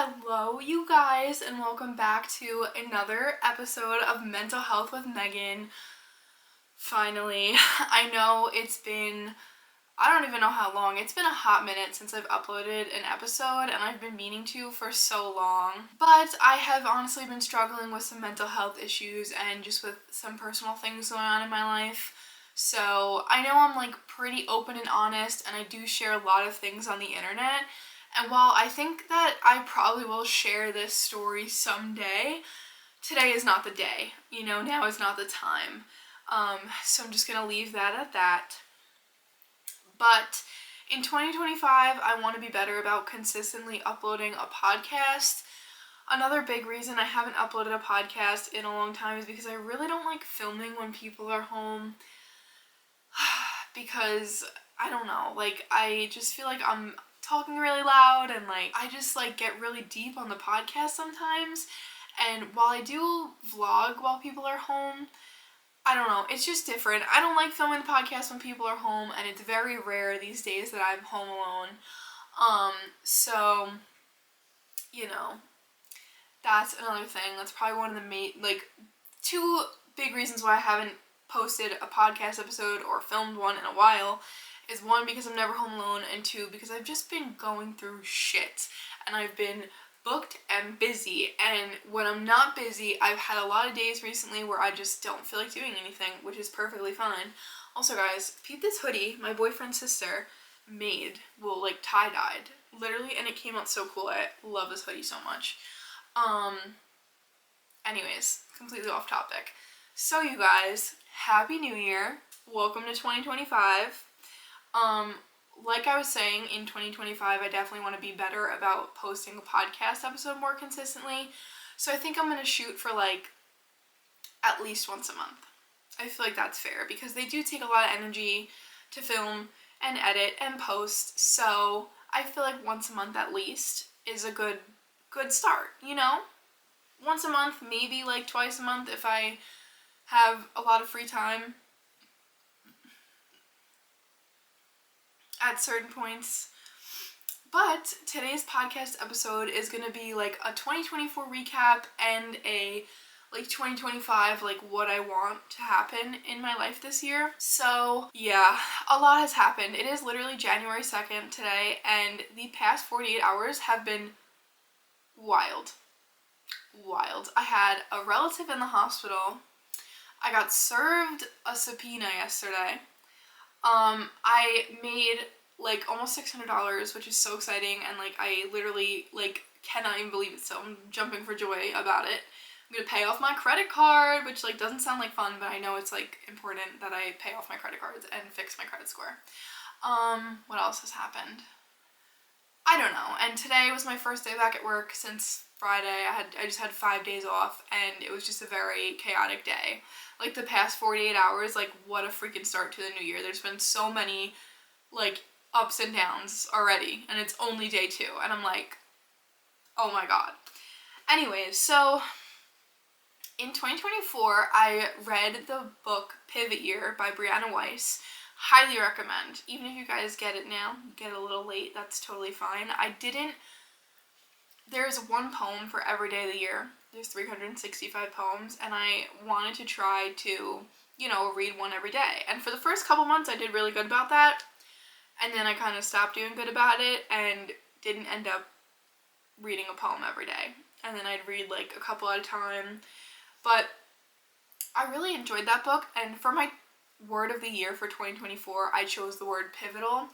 Hello, you guys, and welcome back to another episode of Mental Health with Megan. Finally, I know it's been, I don't even know how long, it's been a hot minute since I've uploaded an episode, and I've been meaning to for so long. But I have honestly been struggling with some mental health issues and just with some personal things going on in my life. So I know I'm like pretty open and honest, and I do share a lot of things on the internet. And while I think that I probably will share this story someday, today is not the day. Now is not the time. So I'm just gonna leave that at that. But in 2025, I want to be better about consistently uploading a podcast. Another big reason I haven't uploaded a podcast in a long time is because I really don't like filming when people are home. Because, I don't know, I just feel like I'm talking really loud and I just get really deep on the podcast sometimes. And while I do vlog while people are home, I don't know, it's just different. I don't like filming the podcast when people are home, and it's very rare these days that I'm home alone. So, that's another thing. That's probably one of the main, two big reasons why I haven't posted a podcast episode or filmed one in a while is one, because I'm never home alone, and two, because I've just been going through shit, and I've been booked and busy, and when I'm not busy, I've had a lot of days recently where I just don't feel like doing anything, which is perfectly fine. Also, guys, peep this hoodie my boyfriend's sister made, tie-dyed, literally, and it came out so cool. I love this hoodie so much. Anyways, completely off topic. So you guys, Happy New Year. Welcome to 2025. Like I was saying, in 2025, I definitely want to be better about posting a podcast episode more consistently. So I think I'm going to shoot for at least once a month. I feel like that's fair because they do take a lot of energy to film and edit and post. So I feel like once a month at least is a good start, Once a month, maybe twice a month if I have a lot of free time at certain points. But today's podcast episode is going to be a 2024 recap and a 2025 what I want to happen in my life this year. So yeah, a lot has happened. It is literally January 2nd today, and the past 48 hours have been wild. I had a relative in the hospital. I got served a subpoena yesterday. I made almost $600, which is so exciting, and I literally cannot even believe it, so I'm jumping for joy about it. I'm gonna pay off my credit card, which doesn't sound like fun, but I know it's important that I pay off my credit cards and fix my credit score. What else has happened? I don't know. And today was my first day back at work since Friday. I just had 5 days off, and it was just a very chaotic day. The past 48 hours, what a freaking start to the new year. There's been so many ups and downs already, and it's only day 2, and I'm oh my god. Anyways, so in 2024, I read the book Pivot Year by Brianna Weiss. Highly recommend. Even if you guys get it now, get a little late, that's totally fine. There's one poem for every day of the year. There's 365 poems, and I wanted to try to, read one every day. And for the first couple months, I did really good about that, and then I kind of stopped doing good about it and didn't end up reading a poem every day. And then I'd read a couple at a time. But I really enjoyed that book, and for my word of the year for 2024, I chose the word pivotal,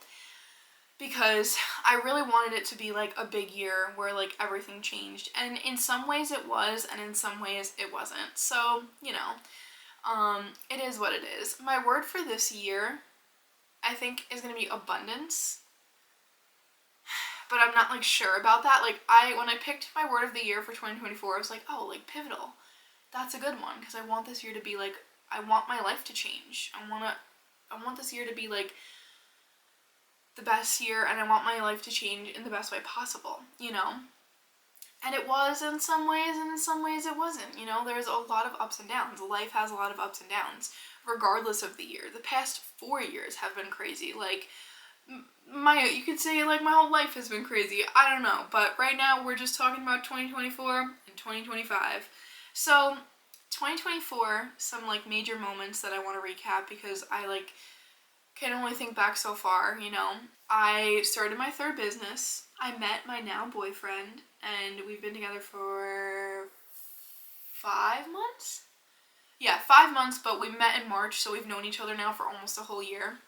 because I really wanted it to be a big year where everything changed, and in some ways it was, and in some ways it wasn't. So it is what it is. My word for this year, I think, is gonna be abundance, but I'm not sure about that. When I picked my word of the year for 2024, I was oh, pivotal, that's a good one, because I want this year to be I want my life to change. I want this year to be the best year, and I want my life to change in the best way possible, And it was in some ways, and in some ways it wasn't, There's a lot of ups and downs. Life has a lot of ups and downs, regardless of the year. The past 4 years have been crazy. you could say like my whole life has been crazy. I don't know, but right now we're just talking about 2024 and 2025. So 2024, some like major moments that I want to recap because I like can only think back so far, you know. I started my third business. I met my now boyfriend, and we've been together for 5 months. Yeah, 5 months, but we met in March, so we've known each other now for almost a whole year.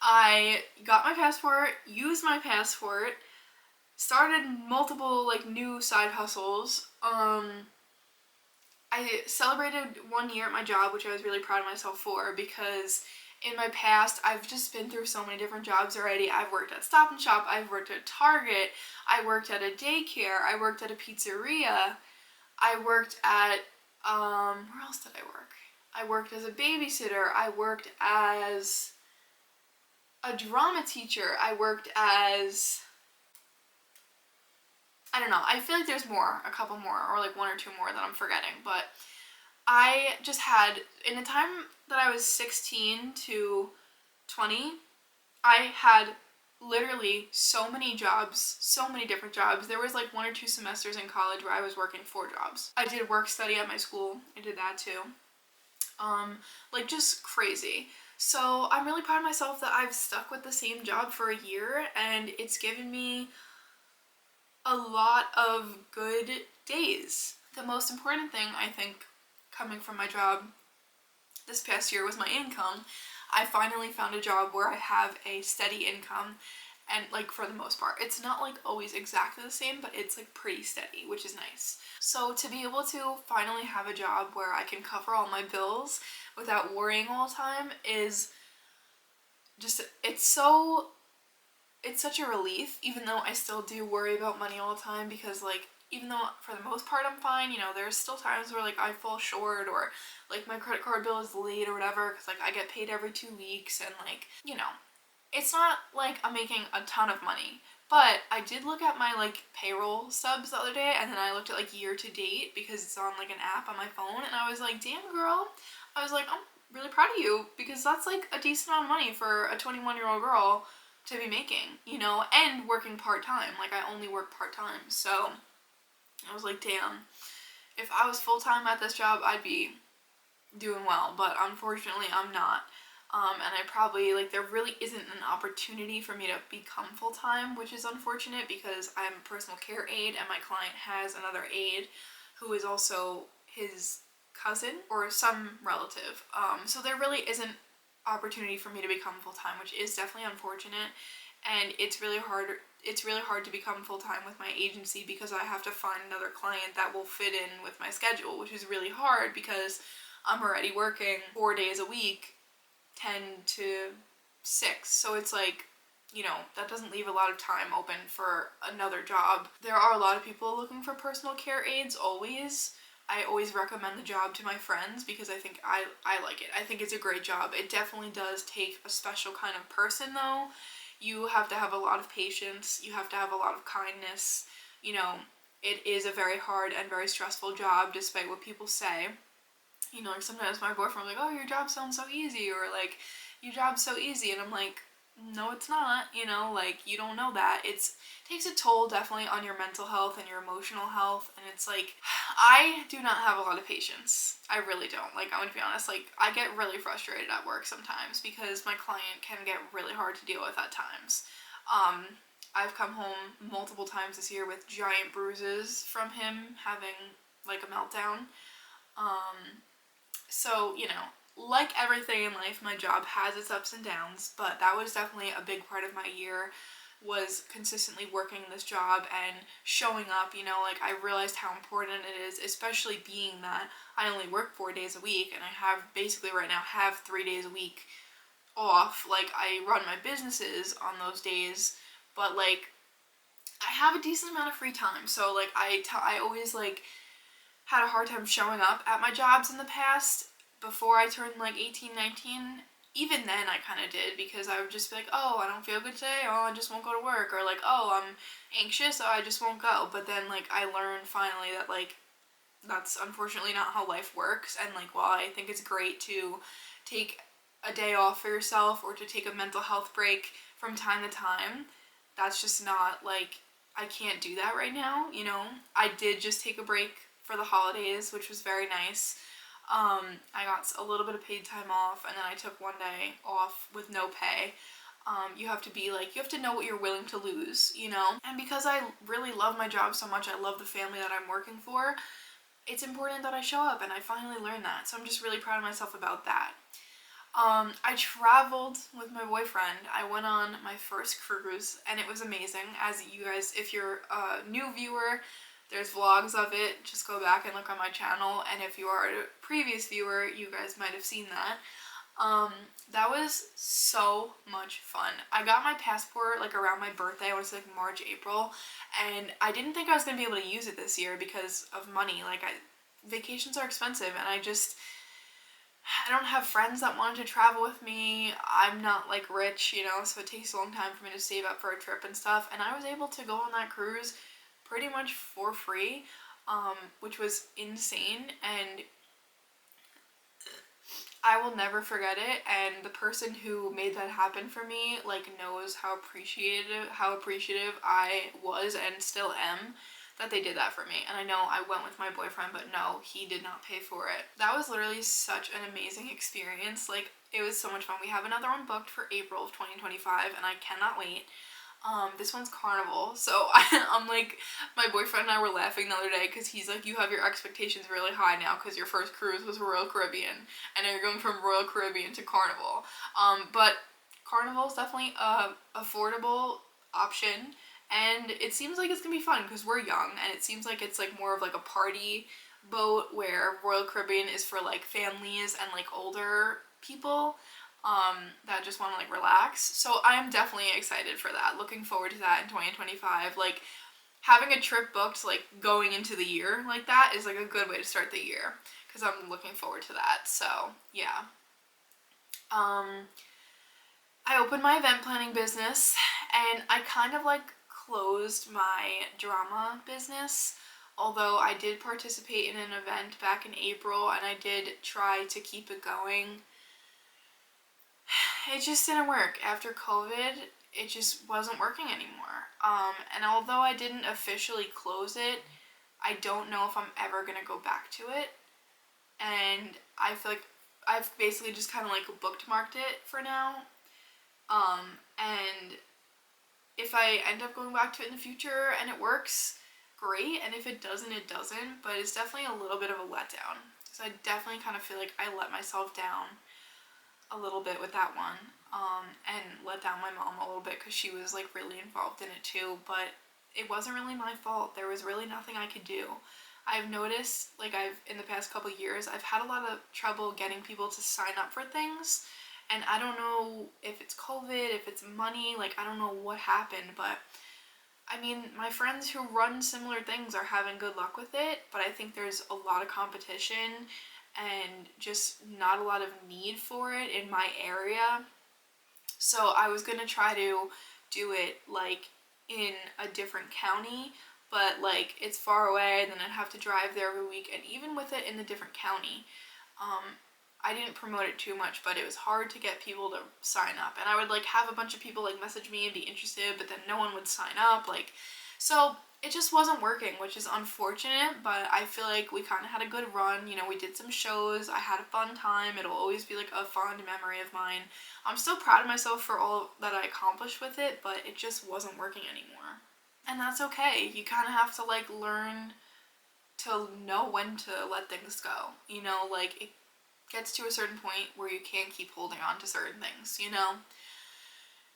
I got my passport, used my passport, started multiple like new side hustles. I celebrated 1 year at my job, which I was really proud of myself for because in my past I've just been through so many different jobs already. I've worked at Stop and Shop, I've worked at Target, I worked at a daycare, I worked at a pizzeria, I worked at where else did I work? I worked as a babysitter, I worked as a drama teacher, I worked as I don't know. I feel like there's more, a couple more, or like one or two more that I'm forgetting. But I just had, in the time that I was 16 to 20, I had literally so many jobs, so many different jobs. There was like 1 or 2 semesters in college where I was working 4 jobs. I did work study at my school. I did that too. Like just crazy. So I'm really proud of myself that I've stuck with the same job for a year and it's given me a lot of good days. The most important thing, I think, coming from my job this past year was my income. I finally found a job where I have a steady income and like for the most part. It's not like always exactly the same, but it's like pretty steady, which is nice. So to be able to finally have a job where I can cover all my bills without worrying all the time is just, it's such a relief, even though I still do worry about money all the time because like even though for the most part I'm fine, you know, there's still times where like I fall short or like my credit card bill is late or whatever because like I get paid every 2 weeks and like, you know, it's not like I'm making a ton of money. But I did look at my like payroll stubs the other day and then I looked at like year to date because it's on like an app on my phone and I was like, damn girl, I was like, I'm really proud of you because that's like a decent amount of money for a 21-year-old girl to be making, you know, and working part-time. Like I only work part-time. So I was like, damn, if I was full-time at this job, I'd be doing well, but unfortunately I'm not. And I probably, like, there really isn't an opportunity for me to become full-time, which is unfortunate because I'm a personal care aide and my client has another aide who is also his cousin or some relative. So there really isn't opportunity for me to become full-time, which is definitely unfortunate. And it's really hard to become full-time with my agency because I have to find another client that will fit in with my schedule, which is really hard because I'm already working 4 days a week, 10 to 6. So it's like, you know, that doesn't leave a lot of time open for another job. There are a lot of people looking for personal care aides always. I always recommend the job to my friends because I think I like it. I think it's a great job. It definitely does take a special kind of person though. You have to have a lot of patience. You have to have a lot of kindness. You know, it is a very hard and very stressful job despite what people say. You know, like sometimes my boyfriend will be like, oh, your job sounds so easy, or like, your job's so easy, and I'm like, no, it's not, you know, like, you don't know that. It takes a toll definitely on your mental health and your emotional health, and it's like, I do not have a lot of patience. I really don't. Like, I'm gonna be honest, like, I get really frustrated at work sometimes because my client can get really hard to deal with at times. I've come home multiple times this year with giant bruises from him having, like, a meltdown. So, you know, like everything in life, my job has its ups and downs, but that was definitely a big part of my year was consistently working this job and showing up, you know, like I realized how important it is, especially being that I only work 4 days a week and I have basically right now have 3 days a week off. Like I run my businesses on those days, but like I have a decent amount of free time. So like I always like had a hard time showing up at my jobs in the past before I turned like 18, 19. Even then I kind of did because I would just be like, oh, I don't feel good today, oh, I just won't go to work, or like, oh, I'm anxious, oh, I just won't go. But then like I learned finally that like that's unfortunately not how life works, and like while I think it's great to take a day off for yourself or to take a mental health break from time to time. That's just not, like, I can't do that right now, you know? I did just take a break for the holidays, which was very nice. I got a little bit of paid time off, and then I took one day off with no pay. You have to be like, you have to know what you're willing to lose, you know? And because I really love my job so much, I love the family that I'm working for, it's important that I show up, and I finally learned that. So I'm just really proud of myself about that. I traveled with my boyfriend. I went on my first cruise, and it was amazing. As you guys, if you're a new viewer, there's vlogs of it. Just go back and look on my channel, and if you are a previous viewer, you guys might have seen that. That was so much fun. I got my passport like around my birthday. It was like March, April, and I didn't think I was gonna be able to use it this year because of money. Like, vacations are expensive, and I don't have friends that wanted to travel with me. I'm not like rich, you know, so it takes a long time for me to save up for a trip and stuff. And I was able to go on that cruise pretty much for free, which was insane. And I will never forget it. And the person who made that happen for me, like, knows how appreciative I was and still am that they did that for me. And I know I went with my boyfriend, but no, he did not pay for it. That was literally such an amazing experience. Like, it was so much fun. We have another one booked for April of 2025, and I cannot wait. This one's Carnival, so I'm like, my boyfriend and I were laughing the other day because he's like, you have your expectations really high now because your first cruise was Royal Caribbean, and now you're going from Royal Caribbean to Carnival. But Carnival is definitely a affordable option, and it seems like it's gonna be fun because we're young, and it seems like it's like more of like a party boat, where Royal Caribbean is for like families and like older people that just want to like relax. So I am definitely excited for that. Looking forward to that in 2025. Like, having a trip booked like going into the year like that is like a good way to start the year, because I'm looking forward to that. So yeah. I opened my event planning business, and I kind of like closed my drama business, although I did participate in an event back in April, and I did try to keep it going. It just didn't work. After COVID, it just wasn't working anymore. And although I didn't officially close it, I don't know if I'm ever gonna go back to it. And I feel like I've basically just kind of like bookmarked it for now. And if I end up going back to it in the future and it works, great. And if it doesn't, it doesn't. But it's definitely a little bit of a letdown. So I definitely kind of feel like I let myself down a little bit with that one, and let down my mom a little bit because she was like really involved in it too, but it wasn't really my fault. There was really nothing I could do. I've noticed, like, in the past couple years, I've had a lot of trouble getting people to sign up for things, and I don't know if it's COVID, if it's money, like, I don't know what happened, but I mean, my friends who run similar things are having good luck with it, but I think there's a lot of competition and just not a lot of need for it in my area. So I was gonna try to do it like in a different county, but like it's far away, and then I'd have to drive there every week. And even with it in the different county, I didn't promote it too much, but it was hard to get people to sign up. And I would like have a bunch of people like message me and be interested, but then no one would sign up. Like, so it just wasn't working, which is unfortunate, but I feel like we kind of had a good run. You know, we did some shows, I had a fun time. It'll always be like a fond memory of mine. I'm still proud of myself for all that I accomplished with it, but it just wasn't working anymore. And that's okay. You kind of have to like learn to know when to let things go. You know, like it gets to a certain point where you can't keep holding on to certain things, you know?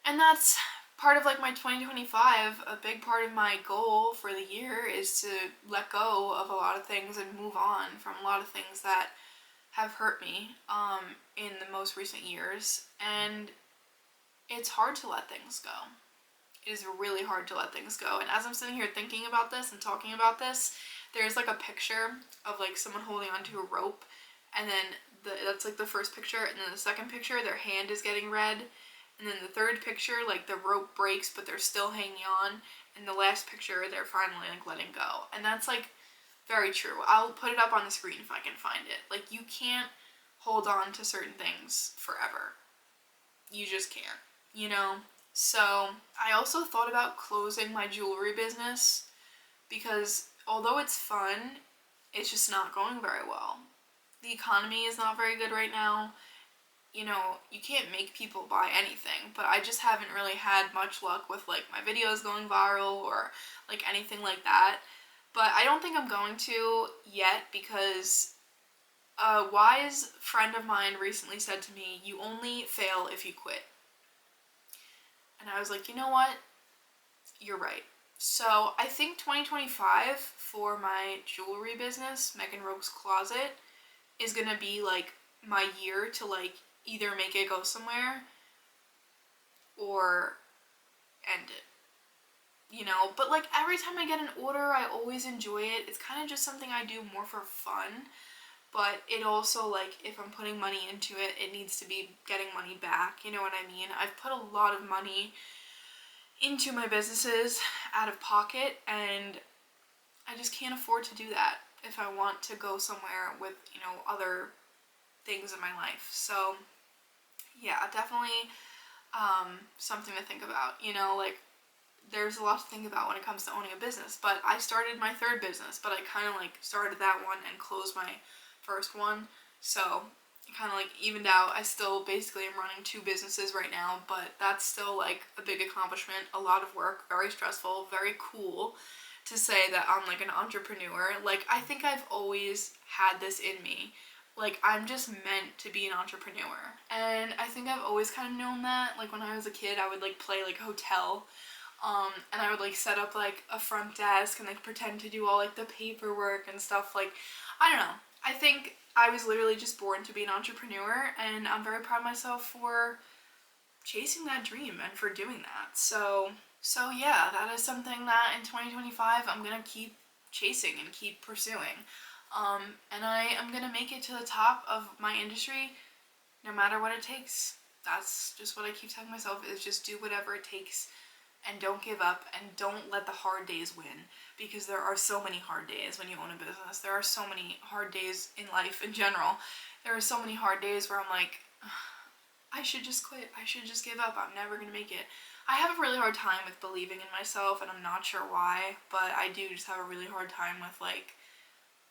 And that's part of like my 2025, a big part of my goal for the year is to let go of a lot of things and move on from a lot of things that have hurt me in the most recent years. And it's hard to let things go. It is really hard to let things go. And as I'm sitting here thinking about this and talking about this, there's like a picture of like someone holding onto a rope, and then that's like the first picture, and then the second picture, their hand is getting red. And then the third picture, like the rope breaks, but they're still hanging on. And the last picture, they're finally like letting go. And that's like very true. I'll put it up on the screen if I can find it. Like, you can't hold on to certain things forever. you just can't, you know? So I also thought about closing my jewelry business because although it's fun, it's just not going very well. The economy is not very good right now. You know, you can't make people buy anything, but I just haven't really had much luck with like my videos going viral or like anything like that. But I don't think I'm going to yet because a wise friend of mine recently said to me, "You only fail if you quit." And I was like, you know what? You're right. So I think 2025 for my jewelry business, Megan Rogue's Closet, is gonna be like my year to like either make it go somewhere or end it. You know, but like every time I get an order, I always enjoy it. It's kind of just something I do more for fun, but it also, like, if I'm putting money into it, it needs to be getting money back. You know what I mean? I've put a lot of money into my businesses out of pocket, and I just can't afford to do that if I want to go somewhere with, you know, other things in my life. So yeah, definitely something to think about. You know, like, there's a lot to think about when it comes to owning a business. But I started my third business, but I kind of like started that one and closed my first one. So it kind of like evened out. I still basically am running two businesses right now, but that's still like a big accomplishment, a lot of work, very stressful, very cool to say that I'm like an entrepreneur. Like, I think I've always had this in me. Like, I'm just meant to be an entrepreneur. And I think I've always kind of known that. Like, when I was a kid, I would like play like hotel. And I would like set up like a front desk and like pretend to do all like the paperwork and stuff. Like, I don't know. I think I was literally just born to be an entrepreneur, and I'm very proud of myself for chasing that dream and for doing that. So yeah, that is something that in 2025 I'm gonna keep chasing and keep pursuing. And I am gonna make it to the top of my industry no matter what it takes. That's just what I keep telling myself, is just do whatever it takes and don't give up and don't let the hard days win, because there are so many hard days when you own a business. There are so many hard days in life in general. There are so many hard days where I'm like, I should just quit. I should just give up. I'm never gonna make it. I have a really hard time with believing in myself, and I'm not sure why, but I do just have a really hard time with like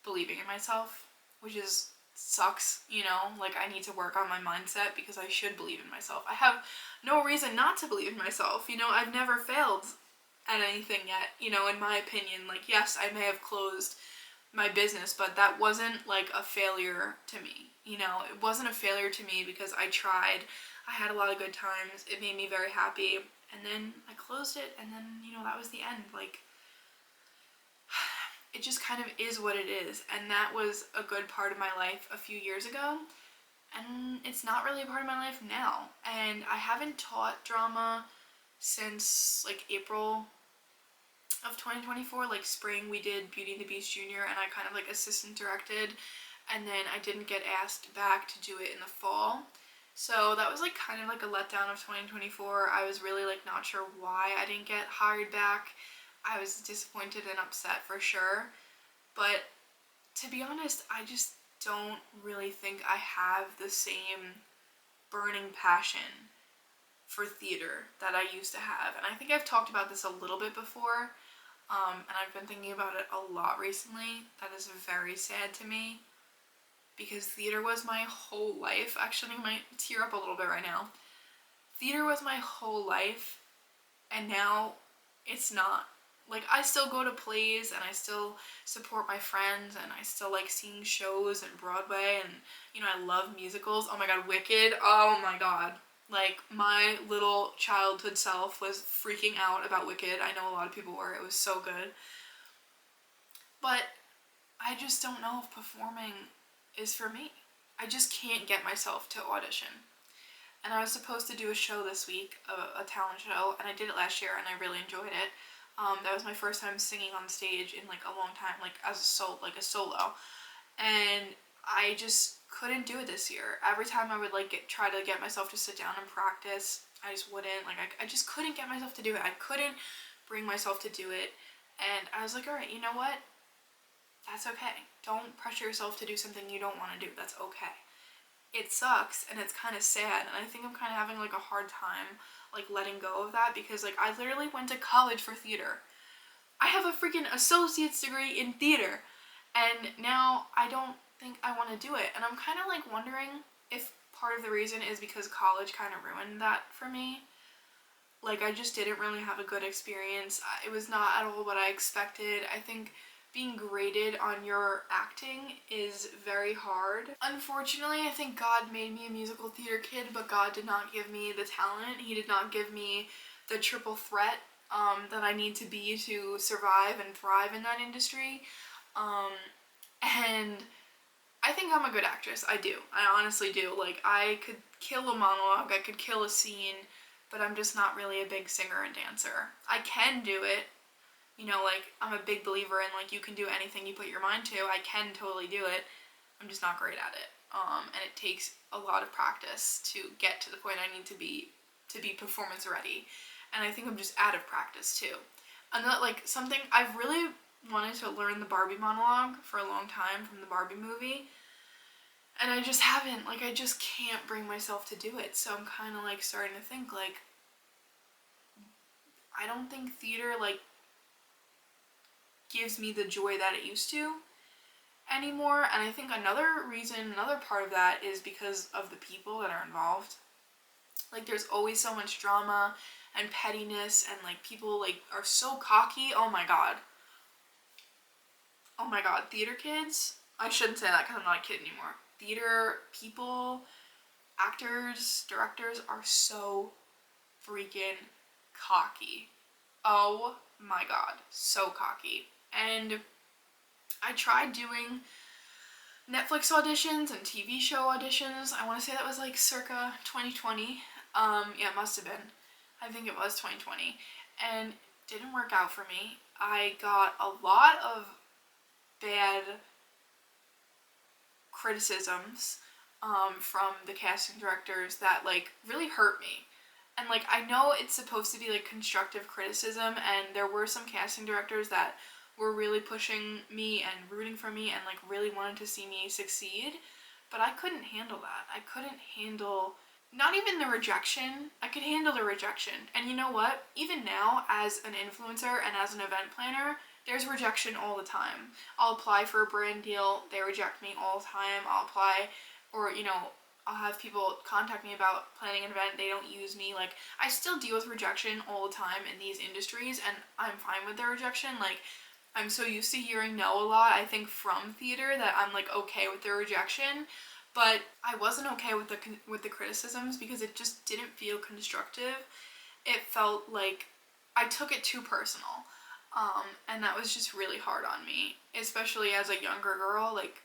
believing in myself, which is sucks, you know? Like, I need to work on my mindset because I should believe in myself. I have no reason not to believe in myself, you know? I've never failed at anything yet, you know, in my opinion. Like, yes, I may have closed my business, but that wasn't like a failure to me, you know? It wasn't a failure to me because I tried. I had a lot of good times. It made me very happy. And then I closed it, and then, you know, that was the end. Like, it just kind of is what it is, and that was a good part of my life a few years ago, and it's not really a part of my life now. And I haven't taught drama since like April of 2024. Like, spring we did Beauty and the Beast Junior, and I kind of like assistant directed, and then I didn't get asked back to do it in the fall. So that was like kind of like a letdown of 2024. I was really like not sure why I didn't get hired back. I was disappointed and upset for sure. But to be honest, I just don't really think I have the same burning passion for theater that I used to have. And I think I've talked about this a little bit before, and I've been thinking about it a lot recently. That is very sad to me, because theater was my whole life. Actually, I might tear up a little bit right now. Theater was my whole life, and now it's not. Like, I still go to plays, and I still support my friends, and I still like seeing shows and Broadway, and, you know, I love musicals. Oh my god, Wicked. Oh my god. Like, my little childhood self was freaking out about Wicked. I know a lot of people were. It was so good. But I just don't know if performing is for me. I just can't get myself to audition. And I was supposed to do a show this week, a talent show, and I did it last year, and I really enjoyed it. That was my first time singing on stage in like a long time, like as a solo, and I just couldn't do it this year. Every time I would like try to get myself to sit down and practice, I just wouldn't. Like, I just couldn't get myself to do it. I couldn't bring myself to do it, and I was like, all right, you know what? That's okay. Don't pressure yourself to do something you don't want to do. That's okay. it sucks and it's kind of sad, and I think I'm kind of having like a hard time like letting go of that, because like I literally went to college for theater. I have a freaking associate's degree in theater, and now I don't think I want to do it. And I'm kind of like wondering if part of the reason is because college kind of ruined that for me. Like, I just didn't really have a good experience. It was not at all what I expected. I think being graded on your acting is very hard. Unfortunately, I think God made me a musical theater kid, but God did not give me the talent. He did not give me the triple threat that I need to be to survive and thrive in that industry. And I think I'm a good actress. I do. I honestly do. Like, I could kill a monologue, I could kill a scene, but I'm just not really a big singer and dancer. I can do it. You know, like, I'm a big believer in, like, you can do anything you put your mind to. I can totally do it. I'm just not great at it. And it takes a lot of practice to get to the point I need to be performance ready. And I think I'm just out of practice, too. And that, like, something I've really wanted to learn the Barbie monologue for a long time from the Barbie movie. And I just haven't. Like, I just can't bring myself to do it. So I'm kind of, like, starting to think, like, I don't think theater, like, gives me the joy that it used to anymore. And I think another part of that is because of the people that are involved. Like, there's always so much drama and pettiness, and like people like are so cocky. Oh my god, theater kids, I shouldn't say that because I'm not a kid anymore. Theater people, actors, directors are so freaking cocky. Oh my god, so cocky. And I tried doing Netflix auditions and TV show auditions. I want to say that was like circa 2020. Yeah, it must have been. I think it was 2020. And it didn't work out for me. I got a lot of bad criticisms from the casting directors that like really hurt me. And like, I know it's supposed to be like constructive criticism, and there were some casting directors that were really pushing me and rooting for me and like really wanted to see me succeed, but I couldn't handle that. I couldn't handle not even the rejection. I could handle the rejection. And you know what? Even now, as an influencer and as an event planner, there's rejection all the time. I'll apply for a brand deal, they reject me all the time. I'll apply, or you know, I'll have people contact me about planning an event, they don't use me. Like, I still deal with rejection all the time in these industries, and I'm fine with the rejection. Like, I'm so used to hearing no a lot, I think, from theater, that I'm like okay with the rejection. But I wasn't okay with the criticisms because it just didn't feel constructive. It felt like I took it too personal. And that was just really hard on me, especially as a younger girl, like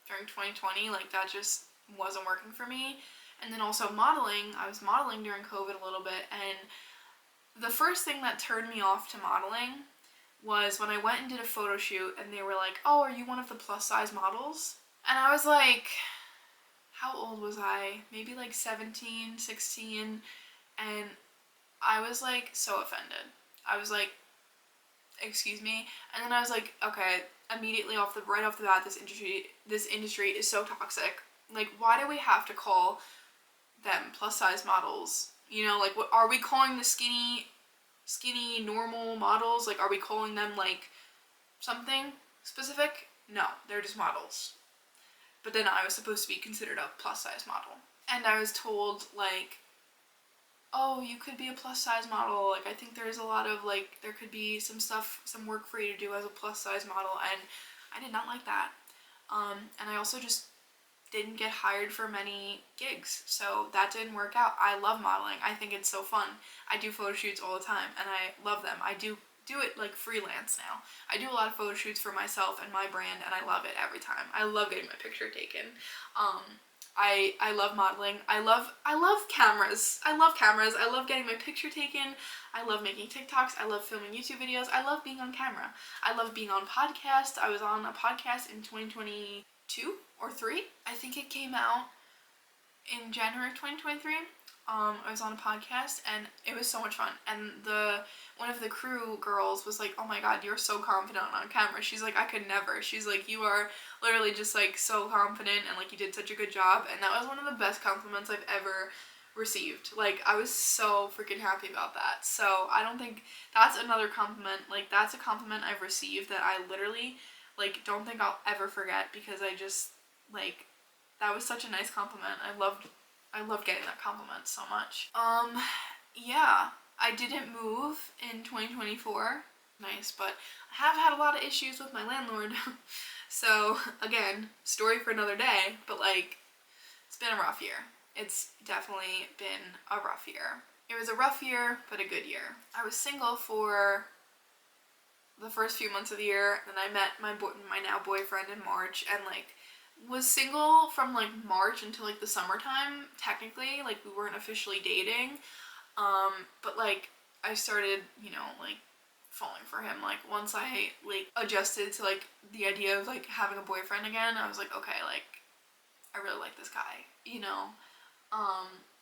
during 2020, like that just wasn't working for me. And then also modeling, I was modeling during COVID a little bit, and the first thing that turned me off to modeling was when I went and did a photo shoot and they were like, oh, are you one of the plus size models? And I was like, how old was I? Maybe like 17, 16, and I was like so offended. I was like, excuse me? And then I was like, okay, immediately right off the bat, this industry is so toxic. Like, why do we have to call them plus size models? You know, like, what are we calling the skinny normal models? Like, are we calling them like something specific? No, they're just models. But then I was supposed to be considered a plus size model, and I was told like, oh, you could be a plus size model. Like, I think there's a lot of like, there could be some work for you to do as a plus size model, and I did not like that. And I also just didn't get hired for many gigs, so that didn't work out. I love modeling. I think it's so fun. I do photo shoots all the time, and I love them. I do it like freelance now. I do a lot of photo shoots for myself and my brand, and I love it every time. I love getting my picture taken. I love modeling. I love cameras. I love cameras. I love getting my picture taken. I love making TikToks. I love filming YouTube videos. I love being on camera. I love being on podcasts. I was on a podcast in 2022 or 3. I think it came out in January of 2023. I was on a podcast and it was so much fun. And one of the crew girls was like, "Oh my god, you're so confident on camera." She's like, "I could never." She's like, "You are literally just like so confident and like you did such a good job." And that was one of the best compliments I've ever received. Like, I was so freaking happy about that. So I don't think that's another compliment. Like, that's a compliment I've received that I literally like don't think I'll ever forget, because I just like, that was such a nice compliment. I loved getting that compliment so much. Yeah, I didn't move in 2024. Nice, but I have had a lot of issues with my landlord. So again, story for another day, but like, it's been a rough year. It's definitely been a rough year. It was a rough year, but a good year. I was single for the first few months of the year, then I met my now boyfriend in March, and like was single from like March until like the summertime. Technically, like, we weren't officially dating, but like I started, like falling for him. Like, once I like adjusted to like the idea of like having a boyfriend again, I was like, okay, like, I really like this guy,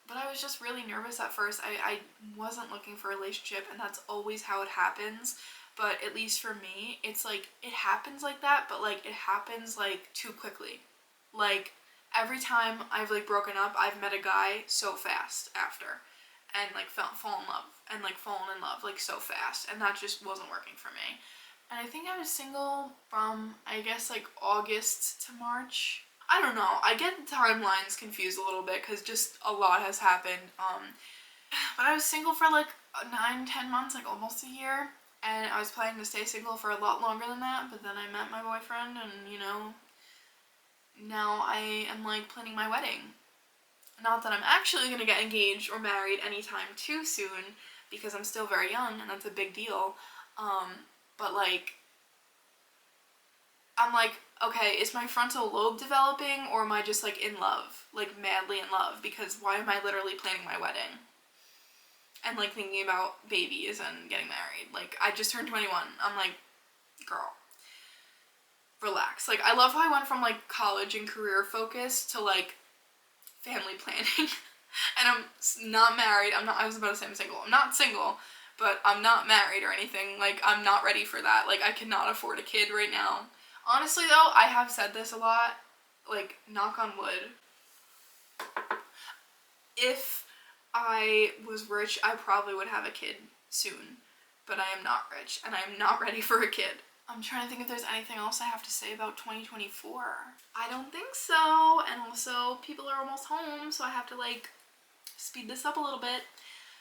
but I was just really nervous at first. I wasn't looking for a relationship, and that's always how it happens. But at least for me, it's like, it happens like that, but like, it happens like too quickly. Like, every time I've like broken up, I've met a guy so fast after, and like fall in love, and like fallen in love like so fast, and that just wasn't working for me. And I think I was single from, I guess, like August to March. I don't know. I get the timelines confused a little bit because just a lot has happened. But I was single for like 9-10 months, like almost a year. And I was planning to stay single for a lot longer than that, but then I met my boyfriend, and now I am like planning my wedding. Not that I'm actually gonna get engaged or married anytime too soon, because I'm still very young, and that's a big deal. But like, I'm like, okay, is my frontal lobe developing, or am I just like in love, like madly in love? Because why am I literally planning my wedding and like thinking about babies and getting married? Like, I just turned 21. I'm like, girl, relax. Like, I love how I went from like college and career focus to like family planning. And I'm not married. I was about to say I'm single. I'm not single, but I'm not married or anything. Like, I'm not ready for that. Like, I cannot afford a kid right now. Honestly though, I have said this a lot, like, knock on wood. If I was rich, I probably would have a kid soon, but I am not rich, and I am not ready for a kid. I'm trying to think if there's anything else I have to say about 2024. I don't think so, and also people are almost home, so I have to like speed this up a little bit.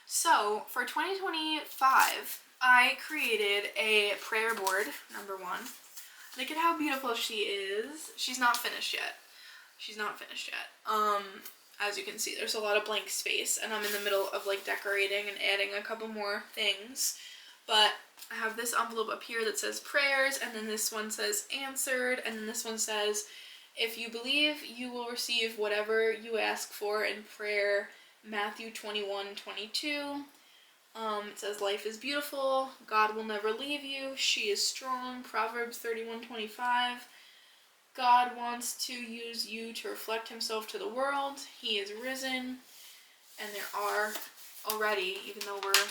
So for 2025, I created a prayer board, number one. Look at how beautiful she is. She's not finished yet. As you can see, there's a lot of blank space, and I'm in the middle of like decorating and adding a couple more things. But I have this envelope up here that says prayers, and then this one says answered, and then this one says, if you believe, you will receive whatever you ask for in prayer. Matthew 21:22. It says life is beautiful, God will never leave you, she is strong. Proverbs 31:25. God wants to use you to reflect himself to the world. He is risen. And there are already, even though we're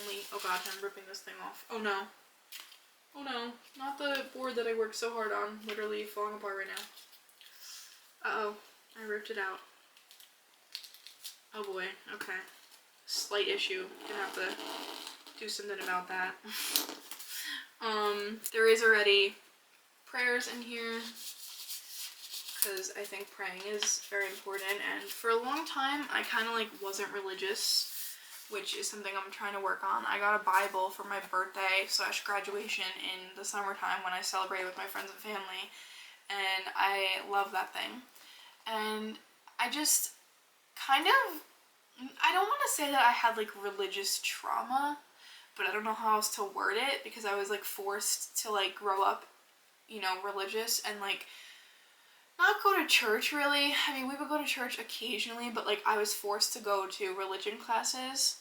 only, oh god, I'm ripping this thing off. Oh no, not the board that I worked so hard on, literally falling apart right now. Uh-oh, I ripped it out. Oh boy, okay. Slight issue. Gonna have to do something about that. There is already prayers in here, because I think praying is very important, and for a long time I kind of like wasn't religious, which is something I'm trying to work on. I got a Bible for my birthday / graduation in the summertime when I celebrated with my friends and family, and I love that thing. And I just kind of, I don't want to say that I had like religious trauma, but I don't know how else to word it, because I was like forced to like grow up, religious, and like not go to church really. I mean, we would go to church occasionally, but like I was forced to go to religion classes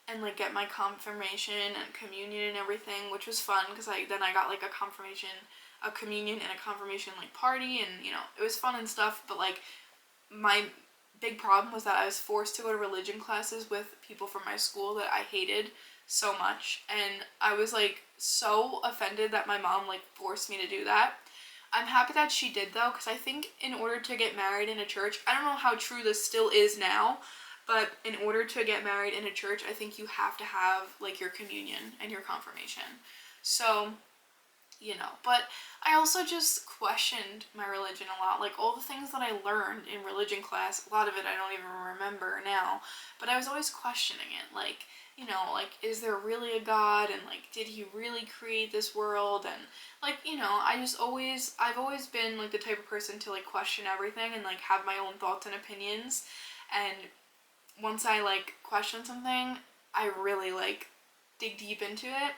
and like get my confirmation and communion and everything, which was fun, because I got like a communion and a confirmation like party, and it was fun and stuff. But like my big problem was that I was forced to go to religion classes with people from my school that I hated so much, and I was like so offended that my mom like forced me to do that. I'm happy that she did though, because I think in order to get married in a church, I don't know how true this still is now, but in order to get married in a church, I think you have to have like your communion and your confirmation. So, you know, but I also just questioned my religion a lot. Like all the things that I learned in religion class, a lot of it I don't even remember now, but I was always questioning it. Like, you know, like, is there really a God? And like, did he really create this world? And like, you know, I've always been like the type of person to like question everything and like have my own thoughts and opinions. And once I like question something, I really like dig deep into it.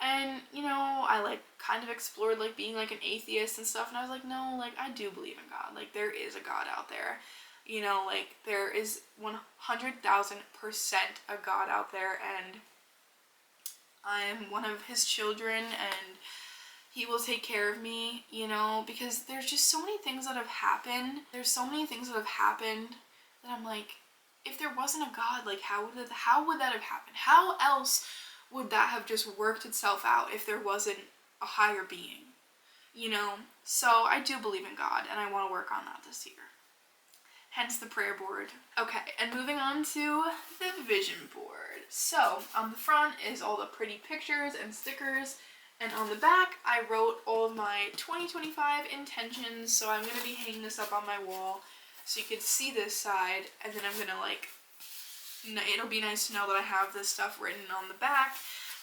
And, you know, I like kind of explored like being like an atheist and stuff, and I was like, no, like I do believe in God. Like there is a God out there. You know, like there is 100,000% a God out there, and I'm one of his children, and he will take care of me, you know, because there's just so many things that have happened. There's so many things that have happened that I'm like, if there wasn't a God, like how would that have happened? How else would that have just worked itself out if there wasn't a higher being? You know? So I do believe in God, and I want to work on that this year. Hence the prayer board. Okay, and moving on to the vision board. So on the front is all the pretty pictures and stickers, and on the back I wrote all of my 2025 intentions. So I'm going to be hanging this up on my wall so you can see this side, and then I'm going to like, it'll be nice to know that I have this stuff written on the back.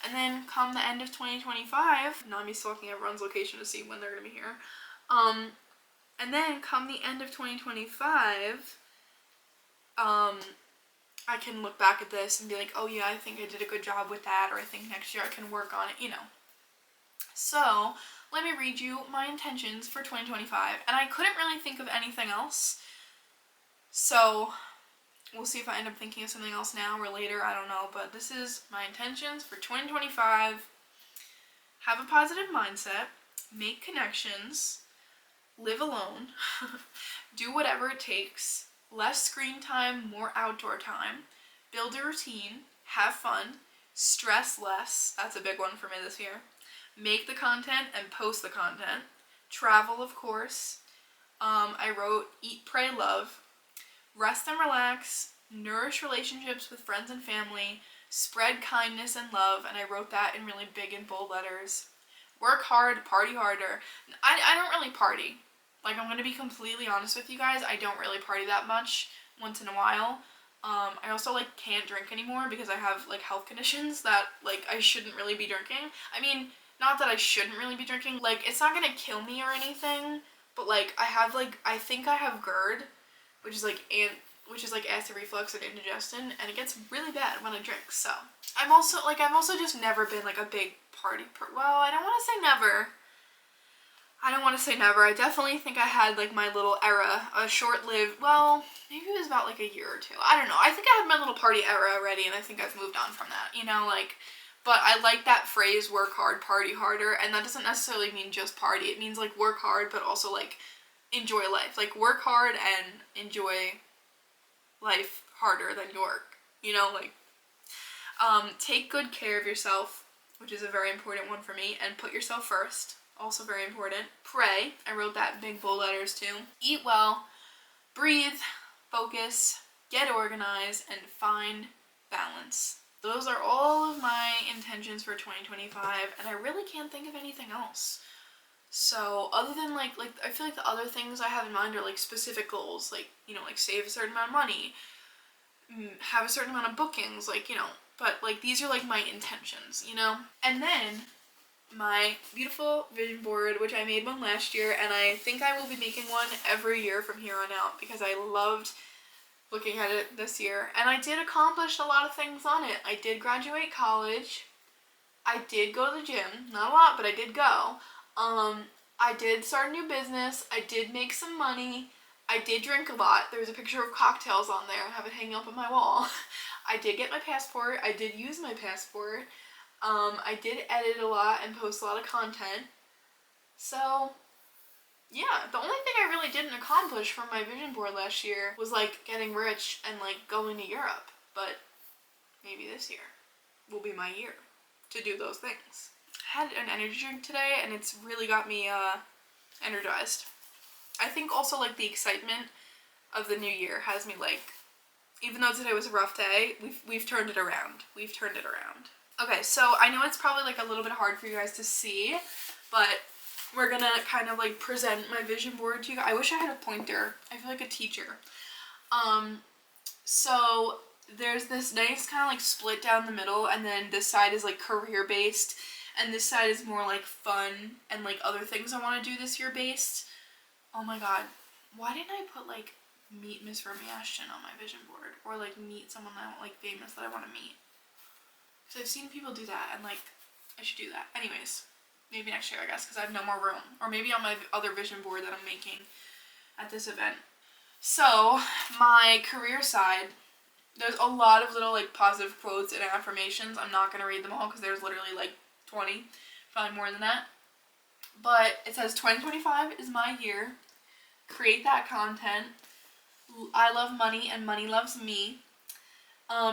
And then come the end of 2025, Nami's looking at everyone's location to see when they're going to be here. And then come the end of 2025, I can look back at this and be like, oh yeah, I think I did a good job with that, or I think next year I can work on it, you know. So let me read you my intentions for 2025, and I couldn't really think of anything else. So we'll see if I end up thinking of something else now or later, I don't know, but this is my intentions for 2025. Have a positive mindset, make connections, live alone, do whatever it takes, less screen time, more outdoor time, build a routine, have fun, stress less, that's a big one for me this year, make the content and post the content, travel of course, I wrote eat, pray, love, rest and relax, nourish relationships with friends and family, spread kindness and love, and I wrote that in really big and bold letters. Work hard, party harder. I don't really party. Like, I'm going to be completely honest with you guys, I don't really party that much once in a while. I also, like, can't drink anymore because I have, like, health conditions that, like, I shouldn't really be drinking. I mean, not that I shouldn't really be drinking. Like, it's not going to kill me or anything, but, like, I think I have GERD, which is like acid reflux and indigestion, and it gets really bad when I drink. So I've also just never been like a big party well, I don't want to say never. I definitely think I had like my little era, a short-lived, well, maybe it was about like a year or two. I don't know. I think I had my little party era already, and I think I've moved on from that, you know, like, but I like that phrase, work hard, party harder, and that doesn't necessarily mean just party. It means like work hard, but also like enjoy life. Like work hard and enjoy life harder than you work, you know, like, take good care of yourself, which is a very important one for me, and put yourself first, also very important. Pray, I wrote that in big bold letters too. Eat well, breathe, focus, get organized, and find balance. Those are all of my intentions for 2025, and I really can't think of anything else. So other than like I feel like the other things I have in mind are like specific goals, like, you know, like save a certain amount of money, have a certain amount of bookings, like, you know, but like these are like my intentions, you know. And then my beautiful vision board, which I made one last year, and I think I will be making one every year from here on out because I loved looking at it this year, and I did accomplish a lot of things on it. I did graduate college, I did go to the gym, not a lot, but I did go. I did start a new business, I did make some money, I did drink a lot. There's a picture of cocktails on there, I have it hanging up on my wall. I did get my passport, I did use my passport, I did edit a lot and post a lot of content. So, yeah, the only thing I really didn't accomplish from my vision board last year was like getting rich and like going to Europe. But maybe this year will be my year to do those things. I had an energy drink today and it's really got me energized. I think also like the excitement of the new year has me like, even though today was a rough day, we've turned it around. We've turned it around. Okay, so I know it's probably like a little bit hard for you guys to see, but we're gonna kind of like present my vision board to you. I wish I had a pointer. I feel like a teacher. So there's this nice kind of like split down the middle, and then this side is like career based, and this side is more like fun and like other things I want to do this year based. Oh my god, why didn't I put like meet Miss Remy Ashton on my vision board, or like meet someone that I like famous that I want to meet? Because I've seen people do that and like I should do that. Anyways, maybe next year I guess, because I have no more room, or maybe on my other vision board that I'm making at this event. So my career side, there's a lot of little like positive quotes and affirmations. I'm not going to read them all because there's literally like 20, probably more than that. But it says 2025 is my year. Create that content. I love money and money loves me.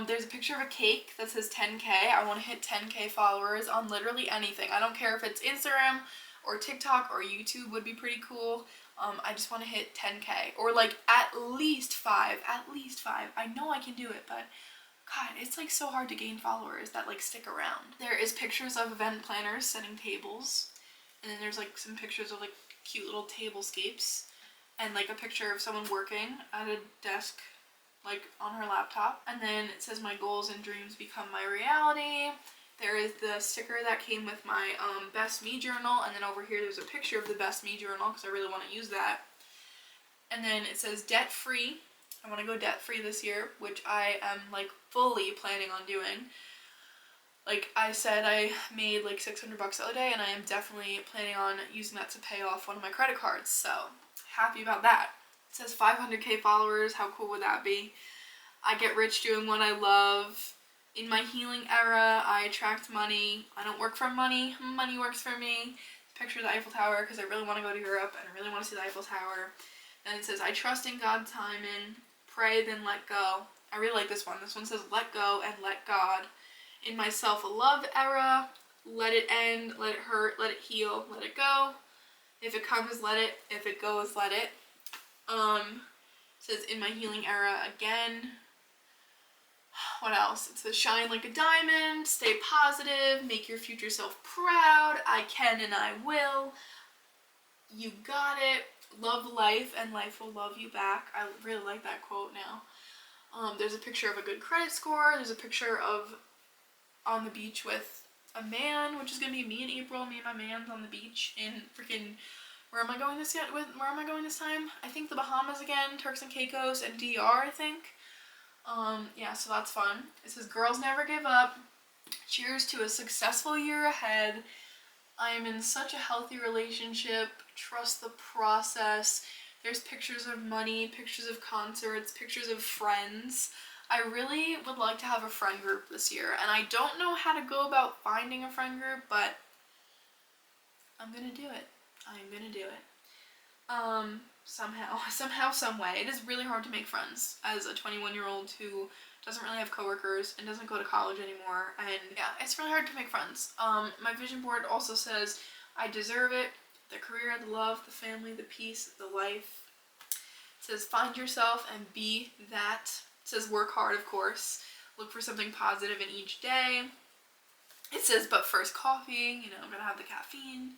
There's a picture of a cake that says 10K. I want to hit 10K followers on literally anything. I don't care if it's Instagram or TikTok or YouTube would be pretty cool. I just want to hit 10K or like at least 5. I know I can do it, but God, it's like so hard to gain followers that like stick around. There is pictures of event planners setting tables, and then there's like some pictures of like cute little tablescapes, and like a picture of someone working at a desk like on her laptop. And then it says my goals and dreams become my reality. There is the sticker that came with my Best Me journal, and then over here there's a picture of the Best Me journal because I really want to use that. And then it says debt free. I want to go debt free this year, which I am like fully planning on doing. Like I said, I made like $600 the other day, and I am definitely planning on using that to pay off one of my credit cards. So happy about that. It says 500K followers. How cool would that be? I get rich doing what I love. In my healing era, I attract money. I don't work for money. Money works for me. Picture of the Eiffel Tower because I really want to go to Europe and I really want to see the Eiffel Tower. And it says, I trust in God's timing. Pray, then let go. I really like this one. This one says, let go and let God. In my self-love era, let it end, let it hurt, let it heal, let it go. If it comes, let it. If it goes, let it. It says, in my healing era again. What else? It says, shine like a diamond, stay positive, make your future self proud, I can and I will, you got it, love life and life will love you back. I really like that quote now. There's a picture of a good credit score, there's a picture of on the beach with a man, which is going to be me in April, me and my man's on the beach in freaking, where am I going this time? I think the Bahamas again, Turks and Caicos, and DR, I think. Yeah, so that's fun. It says, girls never give up. Cheers to a successful year ahead. I am in such a healthy relationship. Trust the process. There's pictures of money, pictures of concerts, pictures of friends. I really would like to have a friend group this year, and I don't know how to go about finding a friend group, but I'm gonna do it. I'm gonna do it. Somehow, some way. It is really hard to make friends as a 21-year-old who doesn't really have coworkers and doesn't go to college anymore, and yeah, it's really hard to make friends. My vision board also says, I deserve it, the career, the love, the family, the peace, the life. It says, find yourself and be that. It says, work hard, of course. Look for something positive in each day. It says, but first coffee, I'm gonna have the caffeine.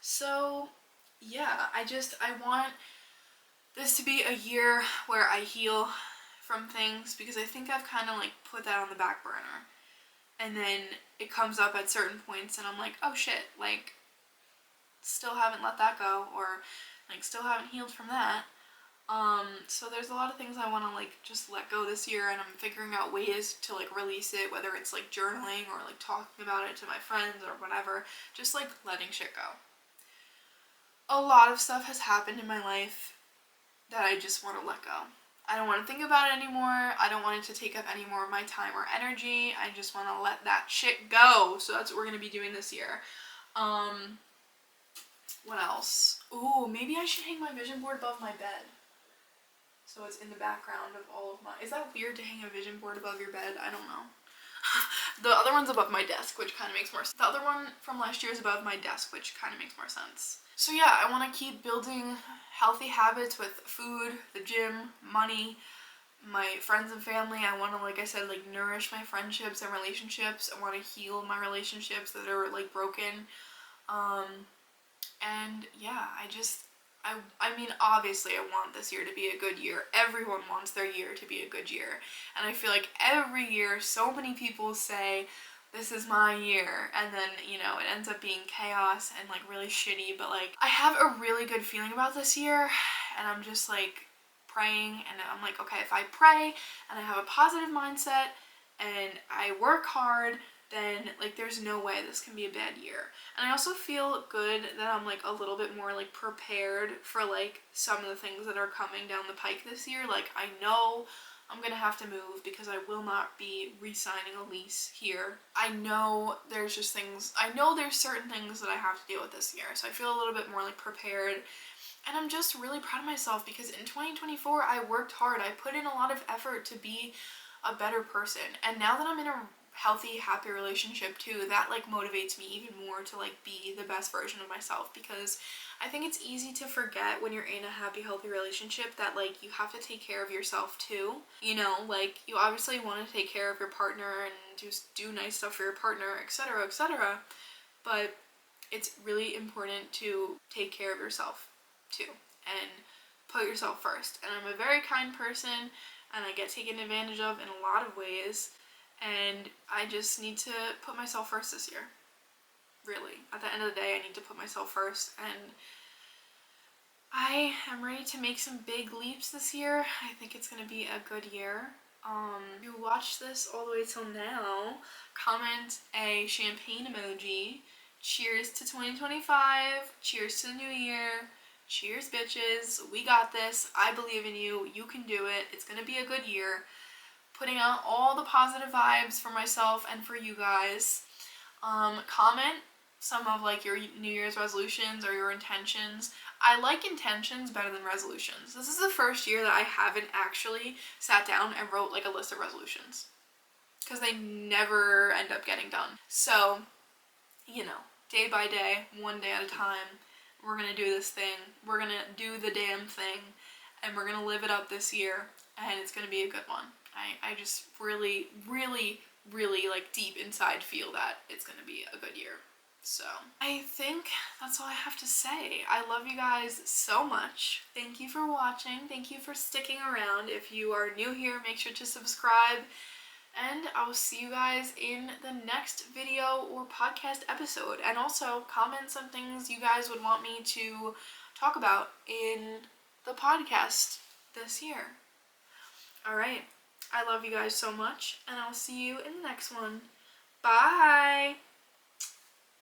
So yeah, I want this to be a year where I heal from things, because I think I've kind of like put that on the back burner, and then it comes up at certain points and I'm like, oh shit, like still haven't let that go, or like still haven't healed from that. So there's a lot of things I want to like just let go this year, and I'm figuring out ways to like release it, whether it's like journaling or like talking about it to my friends or whatever, just like letting shit go. A lot of stuff has happened in my life that I just want to let go. I don't want to think about it anymore. I don't want it to take up any more of my time or energy. I just want to let that shit go. So that's what we're going to be doing this year. What else? Ooh, maybe I should hang my vision board above my bed. So it's in the background of all of my... Is that weird to hang a vision board above your bed? I don't know. The other one's above my desk, which kind of makes more sense. The other one from last year is above my desk, which kind of makes more sense. So yeah, I want to keep building healthy habits with food, the gym, money, my friends and family. I want to, like I said, like nourish my friendships and relationships. I want to heal my relationships that are like broken. And yeah, I mean, obviously I want this year to be a good year. Everyone wants their year to be a good year. And I feel like every year so many people say, this is my year, and then, you know, it ends up being chaos and like really shitty, but like I have a really good feeling about this year, and I'm just like praying, and I'm like, okay, if I pray and I have a positive mindset and I work hard, then like there's no way this can be a bad year. And I also feel good that I'm like a little bit more like prepared for like some of the things that are coming down the pike this year. Like I know I'm gonna have to move because I will not be re-signing a lease here. I know there's certain things that I have to deal with this year, so I feel a little bit more like prepared. And I'm just really proud of myself because in 2024 I worked hard. I put in a lot of effort to be a better person, and now that I'm in a healthy, happy relationship too, that like motivates me even more to like be the best version of myself, because I think it's easy to forget when you're in a happy, healthy relationship that like you have to take care of yourself too. You know, like you obviously want to take care of your partner and just do nice stuff for your partner, etc., etc., but it's really important to take care of yourself too and put yourself first. And I'm a very kind person, and I get taken advantage of in a lot of ways, and I just need to put myself first this year. Really. At the end of the day, I need to put myself first, and I am ready to make some big leaps this year. I think it's going to be a good year. If you watched this all the way till now, comment a champagne emoji. Cheers to 2025. Cheers to the new year. Cheers, bitches. We got this. I believe in you. You can do it. It's going to be a good year. Putting out all the positive vibes for myself and for you guys. Comment some of like your New Year's resolutions or your intentions. I like intentions better than resolutions. This is the first year that I haven't actually sat down and wrote like a list of resolutions, because they never end up getting done. So, you know, day by day, one day at a time, we're gonna do this thing. We're gonna do the damn thing, and we're gonna live it up this year, and it's gonna be a good one. I just really, really, really like deep inside feel that it's gonna be a good year. So I think that's all I have to say. I love you guys so much. Thank you for watching. Thank you for sticking around. If you are new here, make sure to subscribe, and I will see you guys in the next video or podcast episode. And also comment some things you guys would want me to talk about in the podcast this year. Alright, I love you guys so much, and I'll see you in the next one. Bye!